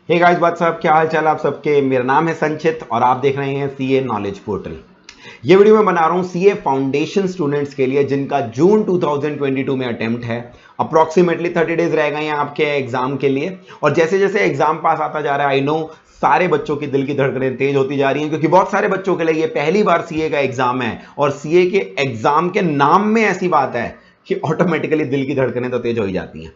Hey guys what's up, क्या हाल चाल आप सबके। मेरा नाम है संचित और आप देख रहे हैं सीए नॉलेज पोर्टल। ये वीडियो मैं बना रहा हूं सीए फाउंडेशन स्टूडेंट्स के लिए जिनका जून 2022 में अटेम्प्ट है। अप्रोक्सीमेटली 30 डेज रह गए हैं आपके एग्जाम के लिए और जैसे जैसे एग्जाम पास आता जा रहा है आई नो सारे बच्चों की दिल की धड़कनें तेज होती जा रही हैं क्योंकि बहुत सारे बच्चों के लिए ये पहली बार सीए का एग्जाम है और सीए के एग्जाम के नाम में ऐसी बात है कि ऑटोमेटिकली दिल की धड़कनें तो तेज हो ही जाती हैं।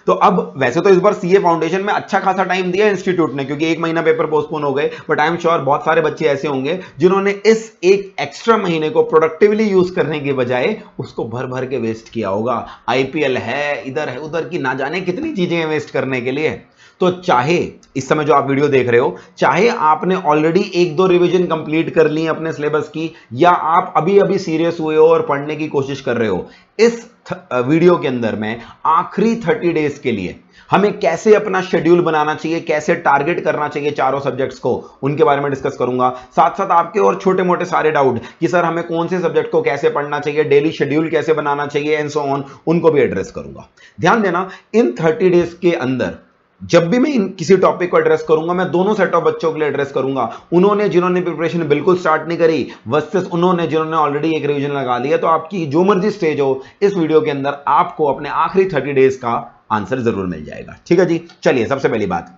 तो अब वैसे तो इस बार सीए फाउंडेशन में अच्छा खासा टाइम दिया इंस्टीट्यूट ने क्योंकि एक महीना पेपर पोस्टपोन हो गए, बट आई एम श्योर बहुत सारे बच्चे ऐसे होंगे जिन्होंने इस एक एक्स्ट्रा महीने को प्रोडक्टिवली यूज करने के बजाय उसको भर भर के वेस्ट किया होगा। आईपीएल है, इधर है, उधर की ना जाने कितनी चीजें वेस्ट करने के लिए। तो चाहे इस समय जो आप वीडियो देख रहे हो, चाहे आपने ऑलरेडी एक दो रिवीजन कंप्लीट कर ली अपने सिलेबस की या आप अभी अभी सीरियस हुए हो और पढ़ने की कोशिश कर रहे हो, इस वीडियो के अंदर मैं आखिरी 30 डेज के लिए हमें कैसे अपना शेड्यूल बनाना चाहिए, कैसे टारगेट करना चाहिए चारों सब्जेक्ट्स को, उनके बारे में डिस्कस करूंगा। साथ साथ आपके और छोटे मोटे सारे डाउट कि सर हमें कौन से सब्जेक्ट को कैसे पढ़ना चाहिए, डेली शेड्यूल कैसे बनाना चाहिए एंड सो ऑन, उनको भी एड्रेस करूंगा। ध्यान देना, इन 30 डेज के अंदर जब भी मैं किसी टॉपिक को एड्रेस करूंगा मैं दोनों सेट ऑफ बच्चों के लिए एड्रेस करूंगा। उन्होंने जिन्होंने प्रिपरेशन बिल्कुल स्टार्ट नहीं करी वर्सेस उन्होंने जिन्होंने ऑलरेडी एक रिवीजन लगा लिया। तो आपकी जो मर्जी स्टेज हो, इस वीडियो के अंदर आपको अपने आखिरी 30 डेज का आंसर जरूर मिल जाएगा। ठीक है जी, चलिए सबसे पहली बात,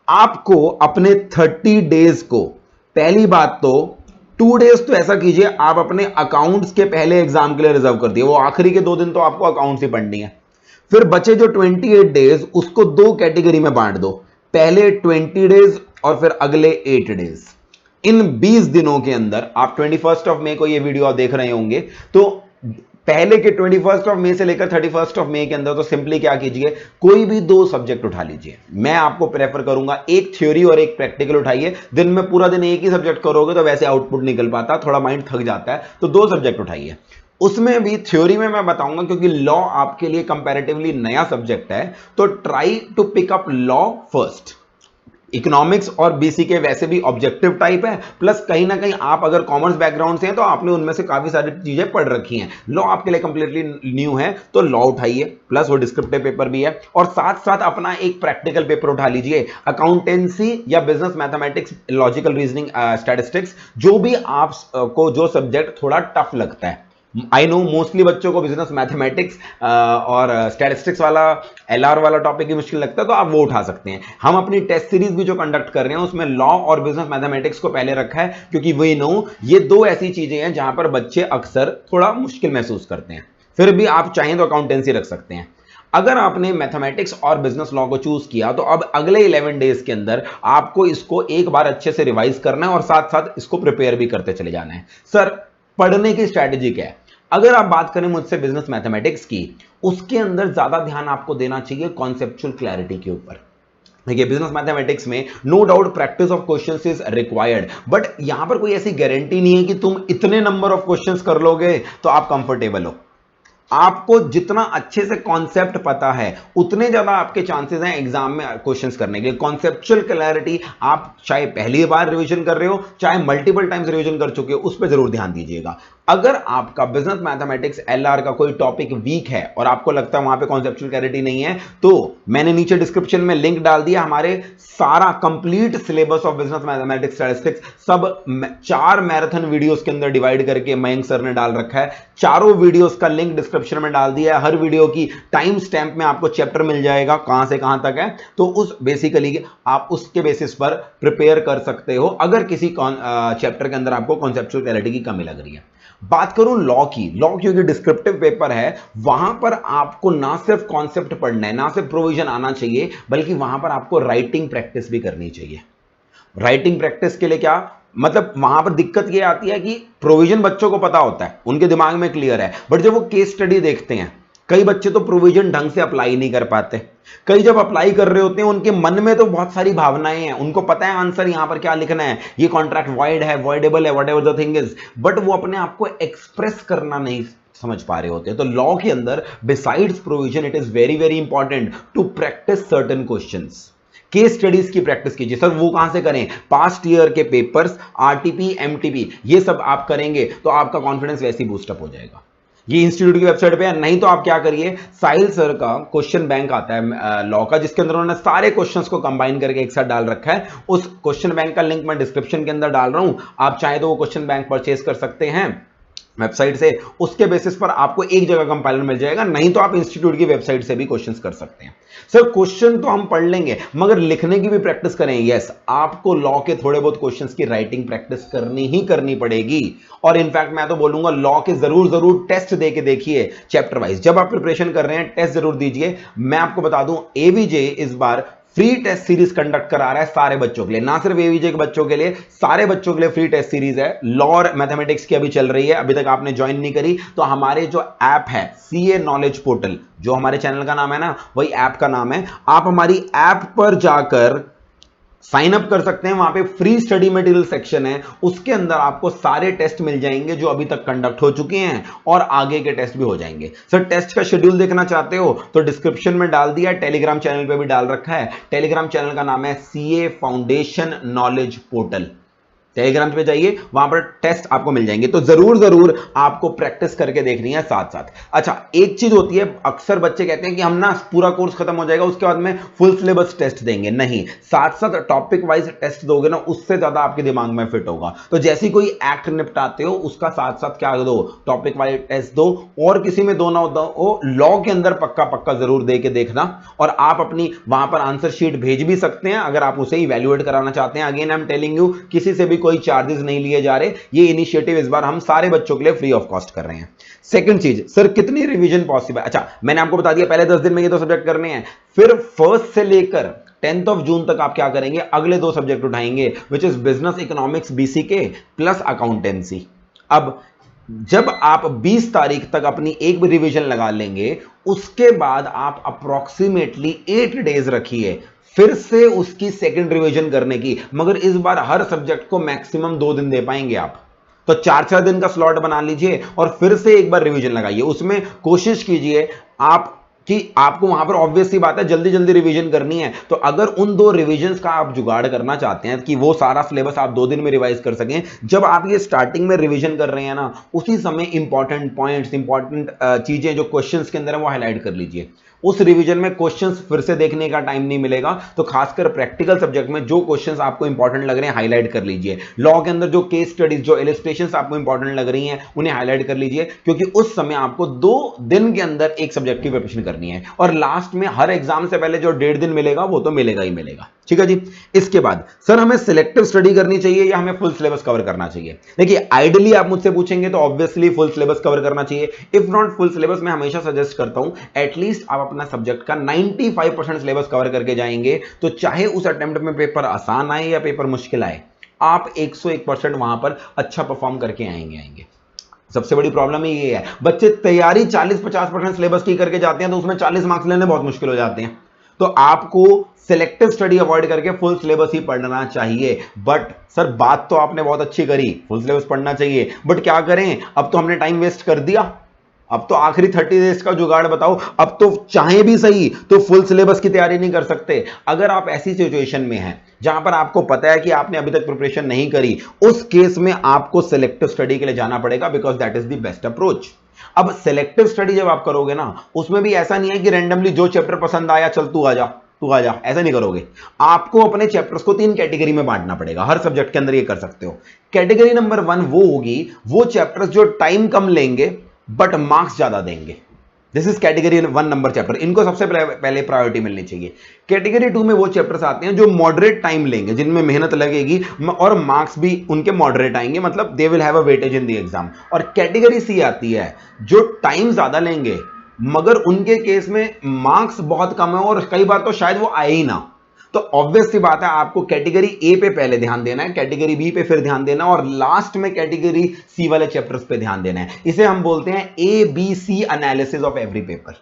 आपको अपने 30 डेज को, पहली बात तो 2 डेज तो ऐसा कीजिए आप अपने अकाउंट्स के पहले एग्जाम के लिए रिजर्व कर दिए। वो आखिरी के 2 दिन तो आपको अकाउंट्स ही पढ़नी है। फिर बचे जो 28 डेज उसको 2 कैटेगरी में बांट दो, पहले 20 डेज और फिर अगले 8 डेज। इन 20 दिनों के अंदर आप 21 ऑफ मई को ये वीडियो आप देख रहे होंगे, तो पहले के 21 ऑफ मई से लेकर 31 ऑफ मई के अंदर तो सिंपली क्या कीजिए, कोई भी 2 सब्जेक्ट उठा लीजिए। मैं आपको प्रेफर करूंगा एक थ्योरी और एक प्रैक्टिकल उठाइए। दिन में पूरा दिन एक ही सब्जेक्ट करोगे तो वैसे आउटपुट निकल पाता, थोड़ा माइंड थक जाता है, तो 2 सब्जेक्ट उठाइए। उसमें भी थ्योरी में मैं बताऊंगा क्योंकि लॉ आपके लिए कंपैरेटिवली नया सब्जेक्ट है, तो try to pick up law first. Economics और बीसी के वैसे भी ऑब्जेक्टिव टाइप है, प्लस कहीं ना कहीं आप अगर कॉमर्स बैकग्राउंड से हैं तो आपने उनमें से काफी सारी चीजें पढ़ रखी हैं। लॉ आपके लिए कंप्लीटली न्यू है तो लॉ उठाइए, प्लस वो डिस्क्रिप्टिव पेपर भी है और साथ साथ अपना एक प्रैक्टिकल पेपर उठा लीजिए, अकाउंटेंसी या business mathematics, logical reasoning, statistics, जो भी आपको जो सब्जेक्ट थोड़ा टफ लगता है। आई नो मोस्टली बच्चों को बिजनेस मैथमेटिक्स और स्टैटिस्टिक्स वाला एलआर वाला टॉपिक ही मुश्किल लगता है, तो आप वो उठा सकते हैं। हम अपनी टेस्ट सीरीज भी जो कंडक्ट कर रहे हैं उसमें लॉ और बिजनेस मैथमेटिक्स को पहले रखा है क्योंकि वी नो ये 2 ऐसी चीजें हैं जहां पर बच्चे अक्सर थोड़ा मुश्किल महसूस करते हैं। फिर भी आप चाहें तो अकाउंटेंसी रख सकते हैं। अगर आपने मैथमेटिक्स और बिजनेस लॉ को चूज किया तो अब अगले 11 डेज के अंदर आपको इसको एक बार अच्छे से रिवाइज करना है और साथ साथ इसको प्रिपेयर भी करते चले जाना है। सर पढ़ने की स्ट्रैटेजी क्या है? अगर आप बात करें मुझसे बिजनेस मैथमेटिक्स की, उसके अंदर ज्यादा ध्यान आपको देना चाहिए कॉन्सेप्चुअल क्लैरिटी के ऊपर। देखिए बिजनेस मैथमेटिक्स में no doubt practice of questions is required, but यहां पर कोई ऐसी गारंटी नहीं है कि तुम इतने नंबर ऑफ क्वेश्चंस कर लोगे तो आप कंफर्टेबल हो। आपको जितना अच्छे से कॉन्सेप्ट पता है उतने ज्यादा आपके चांसेस हैं एग्जाम में क्वेश्चंस करने के लिए। कॉन्सेप्चुअल क्लैरिटी आप चाहे पहली बार रिवीजन कर रहे हो चाहे मल्टीपल टाइम्स रिवीजन कर चुके हो, उस पर जरूर ध्यान दीजिएगा। अगर आपका बिजनेस मैथमेटिक्स एलआर का कोई टॉपिक वीक है और आपको लगता है वहां पे कॉन्सेप्चुअल क्लैरिटी नहीं है, तो मैंने नीचे डिस्क्रिप्शन में लिंक डाल दिया, हमारे सारा complete syllabus of business mathematics statistics सब 4 मैराथन वीडियोस के अंदर डिवाइड करके मयंक सर ने डाल रखा है। चारों वीडियोस का लिंक डिस्क्रिप्शन में डाल दिया है। हर वीडियो की टाइम स्टैंप में आपको चैप्टर मिल जाएगा कहां से कहां तक है, तो उस बेसिकली आप उसके बेसिस पर प्रिपेयर कर सकते हो अगर किसी चैप्टर के अंदर आपको कॉन्सेप्चुअल क्लैरिटी की कमी लग रही है। बात करूं लॉ की, लॉ क्योंकि डिस्क्रिप्टिव पेपर है, वहां पर आपको ना सिर्फ कॉन्सेप्ट पढ़ना है, ना सिर्फ प्रोविजन आना चाहिए, बल्कि वहां पर आपको राइटिंग प्रैक्टिस भी करनी चाहिए। राइटिंग प्रैक्टिस के लिए क्या मतलब, वहां पर दिक्कत यह आती है कि प्रोविजन बच्चों को पता होता है, उनके दिमाग में क्लियर है, बट जब वो केस स्टडी देखते हैं, कई बच्चे तो प्रोविजन ढंग से अप्लाई नहीं कर पाते। कई जब अप्लाई कर रहे होते हैं उनके मन में तो बहुत सारी भावनाएं हैं, उनको पता है आंसर यहां पर क्या लिखना है, ये कॉन्ट्रैक्ट वॉइड है, वॉइडेबल है, whatever the thing is, but वो अपने आप को एक्सप्रेस करना नहीं समझ पा रहे होते। तो लॉ के अंदर besides provision it is very very important to practise certain questions. Case studies की प्रैक्टिस कीजिए। सर वो कहां से करें? पास्ट ईयर के पेपर्स, आरटीपी, एमटीपी, ये सब आप करेंगे तो आपका कॉन्फिडेंस वैसे ही बूस्टअप हो जाएगा। ये इंस्टीट्यूट की वेबसाइट पे है। नहीं तो आप क्या करिए, साहिल सर का क्वेश्चन बैंक आता है लॉ का, जिसके अंदर उन्होंने सारे क्वेश्चंस को कंबाइन करके एक साथ डाल रखा है। उस क्वेश्चन बैंक का लिंक मैं डिस्क्रिप्शन के अंदर डाल रहा हूं, आप चाहे तो वो क्वेश्चन बैंक परचेज कर सकते हैं वेबसाइट से। उसके बेसिस पर आपको एक जगह कंपाइलर मिल जाएगा, नहीं तो आप इंस्टीट्यूट की वेबसाइट से भी क्वेश्चंस कर सकते हैं। सर क्वेश्चन तो हम पढ़ लेंगे मगर लिखने की भी प्रैक्टिस करें। यस, आपको लॉ के थोड़े बहुत क्वेश्चंस की राइटिंग प्रैक्टिस करनी ही करनी पड़ेगी। और इनफैक्ट मैं तो बोलूंगा लॉ के जरूर टेस्ट दे के देखिए चैप्टर वाइज। जब आप प्रिपरेशन कर रहे हैं टेस्ट जरूर दीजिए। मैं आपको बता दूं एवीजे इस बार फ्री टेस्ट सीरीज कंडक्ट करा रहा है सारे बच्चों के लिए, ना सिर्फ एवीजे के बच्चों के लिए, सारे बच्चों के लिए फ्री टेस्ट सीरीज है। लॉ और मैथमेटिक्स की अभी चल रही है, अभी तक आपने ज्वाइन नहीं करी तो हमारे जो ऐप है सीए नॉलेज पोर्टल, जो हमारे चैनल का नाम है ना, वही ऐप का नाम है। आप हमारी ऐप पर जाकर साइन अप कर सकते हैं। वहां पे फ्री स्टडी मटेरियल सेक्शन है, उसके अंदर आपको सारे टेस्ट मिल जाएंगे जो अभी तक कंडक्ट हो चुके हैं और आगे के टेस्ट भी हो जाएंगे। सर टेस्ट का शेड्यूल देखना चाहते हो तो डिस्क्रिप्शन में डाल दिया, टेलीग्राम चैनल पे भी डाल रखा है। टेलीग्राम चैनल का नाम है CA foundation knowledge portal. Telegram पे जाइए, वहां पर टेस्ट आपको मिल जाएंगे। तो जरूर आपको प्रैक्टिस करके देखनी है साथ साथ। अच्छा, एक चीज होती है, अक्सर बच्चे कहते हैं कि हम ना पूरा कोर्स खत्म हो जाएगा उसके बाद में फुल सिलेबस टेस्ट देंगे। नहीं, साथ साथ टॉपिक वाइज टेस्ट दोगे ना, उससे ज्यादा आपके दिमाग में फिट होगा। तो जैसी कोई एक्ट निपटाते हो उसका साथ साथ क्या दो, टॉपिक वाइज टेस्ट दो। और किसी में दो ना हो, लॉ के अंदर पक्का जरूर दे के देखना। और आप अपनी वहां पर आंसर शीट भेज भी सकते हैं अगर आप उसे इवैल्यूएट कराना चाहते हैं। Again I am telling you, किसी से भी कोई चार्जेस नहीं लिए जा रहे। ये इनिशिएटिव इस बार हम सारे बच्चों के लिए फ्री ऑफ कॉस्ट कर रहे हैं। सेकंड चीज, सर कितनी रिवीजन पॉसिबल। अच्छा, मैंने आपको बता दिया पहले 10 दिन में ये दो सब्जेक्ट करने हैं, फिर फर्स्ट से लेकर 10th ऑफ जून तक आप क्या करेंगे, अगले दो सब्जेक्ट उठाएंगे, which is business economics BCK plus accountancy. अब जब आप 20 तारीख तक अपनी एक भी रिवीजन लगा लेंगे, उसके बाद आप अप्रोक्सीमेटली 8 डेज रखिए फिर से उसकी सेकंड रिवीजन करने की। मगर इस बार हर सब्जेक्ट को मैक्सिमम 2 दिन दे पाएंगे आप, तो 4-4 दिन का स्लॉट बना लीजिए और फिर से एक बार रिवीजन लगाइए। उसमें कोशिश कीजिए आप कि आपको वहां पर ऑब्वियस सी बात है जल्दी रिवीजन करनी है, तो अगर उन 2 रिवीजन्स का आप जुगाड़ करना चाहते हैं कि वो सारा सिलेबस आप 2 दिन में रिवाइज कर सकें, जब आप ये स्टार्टिंग में रिवीजन कर रहे हैं ना, उसी समय इंपॉर्टेंट पॉइंट्स, इंपॉर्टेंट चीजें जो क्वेश्चंस के अंदर है वो हाईलाइट कर लीजिए। उस रिवीजन में क्वेश्चंस फिर से देखने का टाइम नहीं मिलेगा, तो खासकर प्रैक्टिकल सब्जेक्ट में जो क्वेश्चंस आपको इंपॉर्टेंट लग रहे हैं हाईलाइट कर लीजिए। लॉ के अंदर जो केस स्टडीज, जो इलस्ट्रेशंस आपको इंपॉर्टेंट लग रही हैं उन्हें हाईलाइट कर लीजिए, क्योंकि उस समय आपको 2 दिन के अंदर एक सब्जेक्ट की प्रिपरेशन करनी है। और लास्ट में हर एग्जाम से पहले जो 1.5 दिन मिलेगा वो तो मिलेगा ही मिलेगा। ठीक है जी। इसके बाद सर हमें सिलेक्टिव स्टडी करनी चाहिए या हमें फुल सिलेबस कवर करना चाहिए। देखिए आइडियली आप मुझसे पूछेंगे तो ऑब्वियसली फुल सिलेबस कवर करना चाहिए। इफ नॉट फुल सिलेबस, मैं हमेशा सजेस्ट करता हूं एटलीस्ट आप अपना सब्जेक्ट का 95% सिलेबस कवर करके जाएंगे, तो चाहे उस अटेम्प्ट में पेपर आसान आए या पेपर मुश्किल आए, आप 101% वहां पर अच्छा परफॉर्म करके आएंगे। सबसे बड़ी प्रॉब्लम ये है, बच्चे तैयारी 40-50% सिलेबस की करके जाते हैं तो उसमें 40 मार्क्स लेने बहुत मुश्किल हो जाते हैं। तो आपको सिलेक्टिव स्टडी अवॉइड करके फुल सिलेबस ही पढ़ना चाहिए। बट सर बात तो आपने बहुत अच्छी करी, फुल सिलेबस पढ़ना चाहिए, बट क्या करें, अब तो हमने टाइम वेस्ट कर दिया। अब तो आखिरी 30 डेज का जुगाड़ बताओ। अब तो चाहे भी सही तो फुल सिलेबस की तैयारी नहीं कर सकते। अगर आप ऐसी सिचुएशन में हैं जहां पर आपको पता है कि आपने अभी तक प्रिपरेशन नहीं करी, उस केस में आपको सिलेक्टिव स्टडी के लिए जाना पड़ेगा, because that is the best approach. अब सिलेक्टिव स्टडी जब आप करोगे ना, उसमें भी ऐसा नहीं है कि रैंडमली जो चैप्टर पसंद आया चल तू आ जा, ऐसा नहीं करोगे। आपको अपने चैप्टर्स को 3 कैटेगरी में बांटना पड़ेगा। हर सब्जेक्ट के अंदर ये कर सकते हो। कैटेगरी नंबर 1 वो होगी, वो चैप्टर्स जो टाइम कम लेंगे बट मार्क्स ज्यादा देंगे। This is category 1 number chapter, इनको सबसे पहले प्रायोरिटी मिलनी चाहिए। कैटेगरी 2 में वो चैप्टर्स आते हैं जो मॉडरेट टाइम लेंगे, जिनमें मेहनत लगेगी और मार्क्स भी उनके मॉडरेट आएंगे, मतलब they will have a weightage in the exam. और कैटेगरी सी आती है जो टाइम ज्यादा लेंगे मगर उनके केस में मार्क्स बहुत कम है और कई बार तो शायद वो आए ही ना। तो ऑब्वियस सी बात है आपको कैटेगरी ए पे पहले ध्यान देना है, कैटेगरी बी पे फिर ध्यान देना और लास्ट में कैटेगरी सी वाले चैप्टर्स पे ध्यान देना है। इसे हम बोलते हैं ABC analysis of every paper.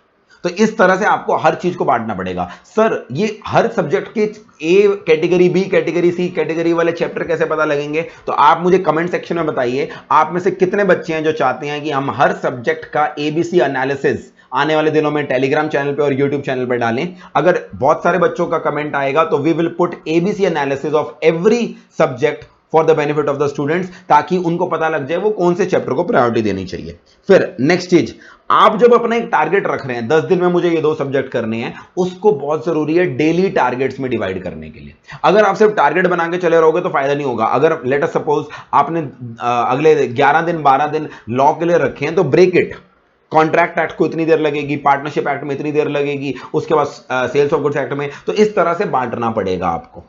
तो इस तरह से आपको हर चीज को बांटना पड़ेगा। सर ये हर सब्जेक्ट के A category, B category, C category वाले चैप्टर कैसे पता लगेंगे, तो आप मुझे कमेंट सेक्शन में बताइए आप में से कितने बच्चे हैं जो चाहते हैं कि हम हर सब्जेक्ट का ABC एनालिसिस आने वाले दिनों में टेलीग्राम चैनल पे और यूट्यूब चैनल पे डालें। अगर बहुत सारे बच्चों का कमेंट आएगा तो we will put ABC analysis of every subject for the benefit of the students, ताकि उनको पता लग जाए वो कौन से चैप्टर को प्रायोरिटी देनी चाहिए। फिर नेक्स्ट चीज, आप जब अपना एक टारगेट रख रहे हैं 10 दिन में मुझे ये 2 सब्जेक्ट करने हैं, उसको बहुत जरूरी है डेली टारगेट्स में डिवाइड करने के लिए। अगर आप सिर्फ टारगेट बना के चले रहोगे तो फायदा नहीं होगा। अगर लेट अस सपोज आपने अगले 11 दिन 12 दिन लॉ के लिए रखे हैं, तो ब्रेक इट। कॉन्ट्रैक्ट एक्ट को इतनी देर लगेगी, पार्टनरशिप एक्ट में इतनी देर लगेगी, उसके बाद सेल्स ऑफ गुड्स एक्ट में, तो इस तरह से बांटना पड़ेगा आपको।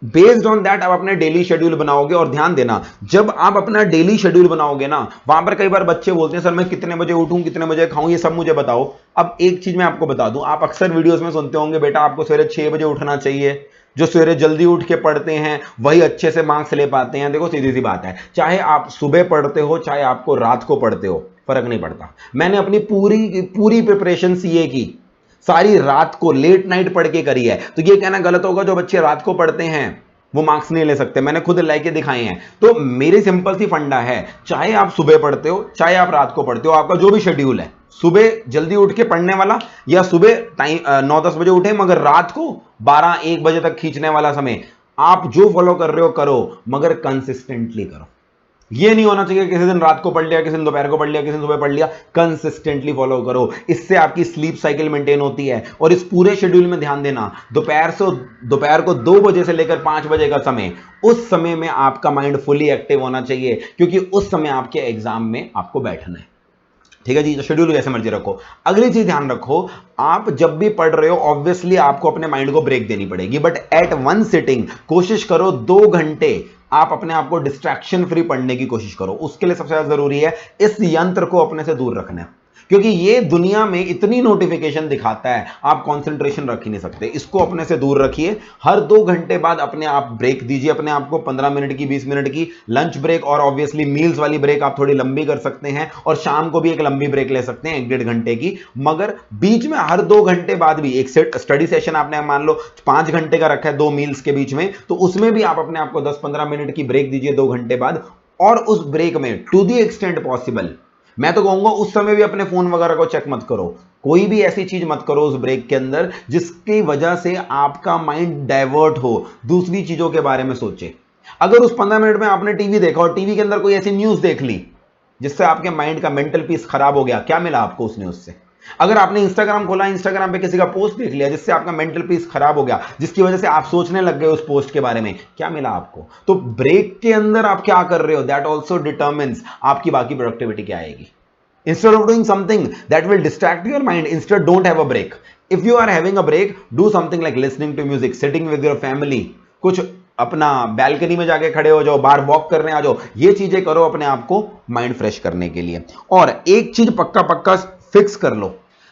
बेस्ड ऑन दैट आप अपने डेली शेड्यूल बनाओगे। और ध्यान देना, जब आप अपना डेली शेड्यूल बनाओगे ना, वहां पर कई बार बच्चे बोलते हैं सर मैं कितने बजे उठूं, कितने बजे खाऊं, ये सब मुझे बताओ। अब एक चीज मैं आपको बता दूं, आप अक्सर वीडियोस में सुनते होंगे बेटा आपको सवेरे 6 बजे उठना चाहिए, जो सवेरे जल्दी उठ के पढ़ते हैं वही अच्छे से मार्क्स ले पाते हैं। देखो सीधी सी बात है, चाहे आप सुबह पढ़ते हो चाहे आपको रात को पढ़ते हो, फर्क नहीं पड़ता। मैंने अपनी पूरी प्रिपरेशन सीए की सारी रात को लेट नाइट पढ़ के करी है, तो ये कहना गलत होगा जो बच्चे रात को पढ़ते हैं वो मार्क्स नहीं ले सकते। मैंने खुद लेके दिखाए हैं। तो मेरी सिंपल सी फंडा है, चाहे आप सुबह पढ़ते हो चाहे आप रात को पढ़ते हो, आपका जो भी शेड्यूल है, सुबह जल्दी उठ के पढ़ने वाला या सुबह टाइम 9-10 बजे उठे मगर रात को 12-1 बजे तक खींचने वाला समय, आप जो फॉलो कर रहे हो करो, मगर कंसिस्टेंटली करो। ये नहीं होना चाहिए किसी दिन रात को पढ़ लिया, किसी दिन दोपहर को पढ़ लिया, किसी दिन सुबह पढ़ लिया। कंसिस्टेंटली फॉलो करो, इससे आपकी स्लीप साइकिल मेंटेन होती है। और इस पूरे शेड्यूल में ध्यान देना, दोपहर को 2 बजे से लेकर 5 बजे का समय, उस समय में आपका माइंड फुली एक्टिव होना चाहिए, क्योंकि उस समय आपके एग्जाम में आपको बैठना है। ठीक है जी, तो शेड्यूल जैसे मर्जी रखो। अगली चीज ध्यान रखो, आप जब भी पढ़ रहे हो ऑब्वियसली आपको अपने माइंड को ब्रेक देनी पड़ेगी, बट एट वन सिटिंग कोशिश करो 2 घंटे आप अपने आप को डिस्ट्रैक्शन फ्री पढ़ने की कोशिश करो। उसके लिए सबसे ज्यादा जरूरी है इस यंत्र को अपने से दूर रखना, क्योंकि ये दुनिया में इतनी नोटिफिकेशन दिखाता है, आप कंसंट्रेशन रख ही नहीं सकते। इसको अपने से दूर रखिए। हर 2 घंटे बाद अपने आप ब्रेक दीजिए अपने आप को, 15 मिनट की, 20 मिनट की लंच ब्रेक, और ऑब्वियसली मील्स वाली ब्रेक आप थोड़ी लंबी कर सकते हैं, और शाम को भी एक लंबी ब्रेक ले सकते हैं 1-1.5 घंटे की। मगर बीच में हर 2 घंटे बाद भी एक स्टडी सेशन आपने मान लो 5 घंटे का रखा है 2 मील्स के बीच में, तो उसमें भी आप अपने आप को 10-15 मिनट की ब्रेक दीजिए 2 घंटे बाद। और उस ब्रेक में टू द एक्सटेंट पॉसिबल, मैं तो कहूंगा उस समय भी अपने फोन वगैरह को चेक मत करो, कोई भी ऐसी चीज मत करो उस ब्रेक के अंदर जिसकी वजह से आपका माइंड डाइवर्ट हो, दूसरी चीजों के बारे में सोचे। अगर उस 15 मिनट में आपने टीवी देखा और टीवी के अंदर कोई ऐसी न्यूज देख ली जिससे आपके माइंड का मेंटल पीस खराब हो गया, क्या मिला आपको उस न्यूज से? अगर आपने इंस्टाग्राम खोला, इंस्टाग्राम पे किसी का पोस्ट देख लिया जिससे आपका मेंटल पीस खराब हो गया, जिसकी वजह से आप सोचने लग गए उस पोस्ट के बारे में, क्या मिला आपको? तो ब्रेक के अंदर आप क्या कर रहे हो, दैट ऑल्सो डिटर्मिन्स आपकी बाकी प्रोडक्टिविटी क्या आएगी। Instead of doing something that will distract your mind, instead don't have a break. If you are having a break, do something like listening to music, sitting with your family, कुछ अपना balcony में जाके खड़े हो जाओ, बाहर walk करने आ जाओ, ये चीजें करो अपने आप को माइंड फ्रेश करने के लिए। और एक चीज पक्का फिक्स कर लो,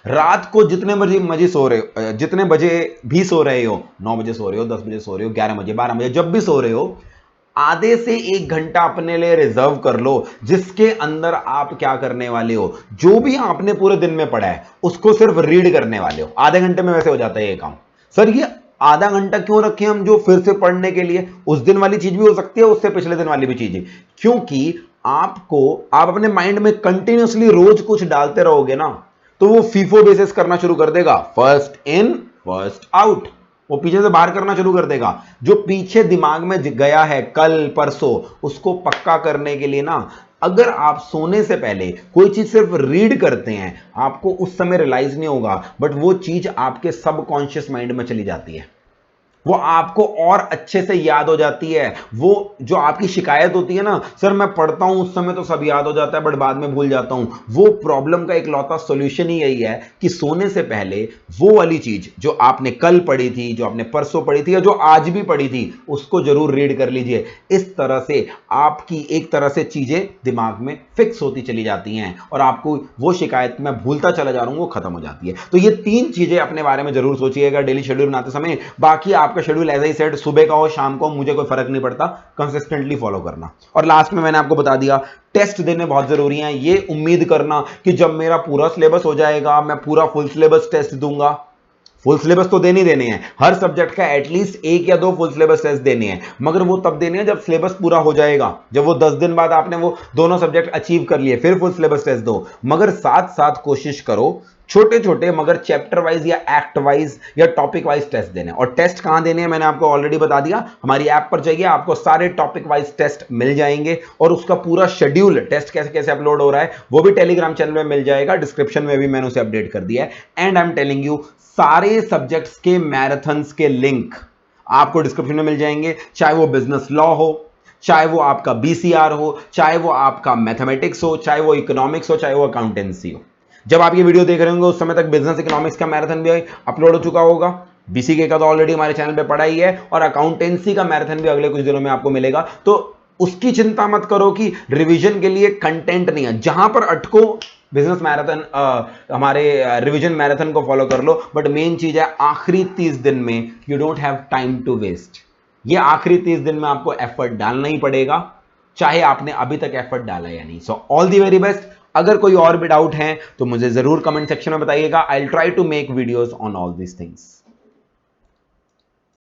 रात को जितने बजे सो रहे हो, जितने बजे भी सो रहे हो, 9 बजे सो रहे हो, 10 बजे सो रहे हो, 11 बजे, 12 बजे, जब भी सो रहे हो, आधे से 1 घंटा अपने लिए रिजर्व कर लो, जिसके अंदर आप क्या करने वाले हो, जो भी आपने पूरे दिन में पढ़ा है उसको सिर्फ रीड करने वाले हो। आधे घंटे में वैसे हो जाता है ये काम। सर ये आधा घंटा क्यों रखे हम जो फिर से पढ़ने के लिए? उस दिन वाली चीज भी हो सकती है, उससे पिछले दिन वाली भी चीज, क्योंकि आप अपने माइंड में कंटिन्यूसली रोज कुछ डालते रहोगे ना, तो वो फीफो बेसिस करना शुरू कर देगा, फर्स्ट इन फर्स्ट आउट, वो पीछे से बाहर करना शुरू कर देगा। जो पीछे दिमाग में गया है कल परसों, उसको पक्का करने के लिए ना, अगर आप सोने से पहले कोई चीज सिर्फ रीड करते हैं, आपको उस समय रियलाइज नहीं होगा, बट वो चीज आपके सबकॉन्शियस माइंड में चली जाती है, वो आपको और अच्छे से याद हो जाती है। वो जो आपकी शिकायत होती है ना, सर मैं पढ़ता हूं उस समय तो सब याद हो जाता है बट बाद में भूल जाता हूं, वो प्रॉब्लम का एक लौता सॉल्यूशन ही यही है कि सोने से पहले वो वाली चीज जो आपने कल पढ़ी थी, जो आपने परसों पढ़ी थी, या जो आज भी पढ़ी थी, उसको जरूर रीड कर लीजिए। इस तरह से आपकी एक तरह से चीजें दिमाग में फिक्स होती चली जाती हैं और आपको वो शिकायत मैं भूलता चला जा रहा हूं वो खत्म हो जाती है। तो ये 3 चीजें अपने बारे में जरूर सोचिएगा डेली शेड्यूल बनाते समय। बाकी आपका शेड्यूल एज आई सेड, सुबह का हो शाम को, मुझे कोई फर्क नहीं पड़ता, कंसिस्टेंटली फॉलो करना। और लास्ट में मैंने आपको बता दिया, टेस्ट देने बहुत जरूरी हैं। ये उम्मीद करना कि जब मेरा पूरा सिलेबस हो जाएगा मैं पूरा फुल सिलेबस टेस्ट दूंगा, फुल सिलेबस तो देने हैं, हर सब्जेक्ट का एटलीस्ट 1 या 2 फुल सिलेबस टेस्ट देने हैं, मगर वो तब देने हैं जब सिलेबस पूरा हो जाएगा, जब वो 10 दिन बाद आपने वो दोनों सब्जेक्ट अचीव कर लिए, फिर फुल सिलेबस टेस्ट दो। मगर साथ साथ कोशिश करो छोटे छोटे मगर चैप्टर वाइज या एक्ट वाइज या टॉपिक वाइज टेस्ट देने। और टेस्ट कहां देने हैं मैंने आपको ऑलरेडी बता दिया, हमारी ऐप पर जाइए, आपको सारे टॉपिक वाइज टेस्ट मिल जाएंगे और उसका पूरा शेड्यूल, टेस्ट कैसे कैसे अपलोड हो रहा है वो भी टेलीग्राम चैनल में मिल जाएगा, डिस्क्रिप्शन में भी मैंने उसे अपडेट कर दिया है। And I am telling you, सारे सब्जेक्ट्स के मैराथन्स के लिंक आपको डिस्क्रिप्शन में मिल जाएंगे, चाहे वो बिजनेस लॉ हो, चाहे वो आपका बीसीआर हो, चाहे वो आपका मैथमेटिक्स हो, चाहे वो इकोनॉमिक्स हो, चाहे वो अकाउंटेंसी हो। जब आप ये वीडियो देख रहे होंगे उस समय तक बिजनेस इकोनॉमिक्स का मैराथन भी अपलोड हो चुका होगा, बीसीके का तो ऑलरेडी हमारे चैनल पे पड़ा ही है, और अकाउंटेंसी का मैराथन भी अगले कुछ दिनों में आपको मिलेगा। तो उसकी चिंता मत करो कि रिवीजन के लिए कंटेंट नहीं है, जहां पर अटको बिजनेस मैराथन, हमारे रिवीजन मैराथन को फॉलो कर लो। बट मेन चीज है आखिरी 30 दिन में you don't have time to waste. ये आखिरी 30 दिन में आपको एफर्ट डालना ही पड़ेगा, चाहे आपने अभी तक एफर्ट डाला या नहीं। So all the very best. अगर कोई और भी डाउट है तो मुझे जरूर कमेंट सेक्शन में बताइएगा। I will try to make videos on all these things.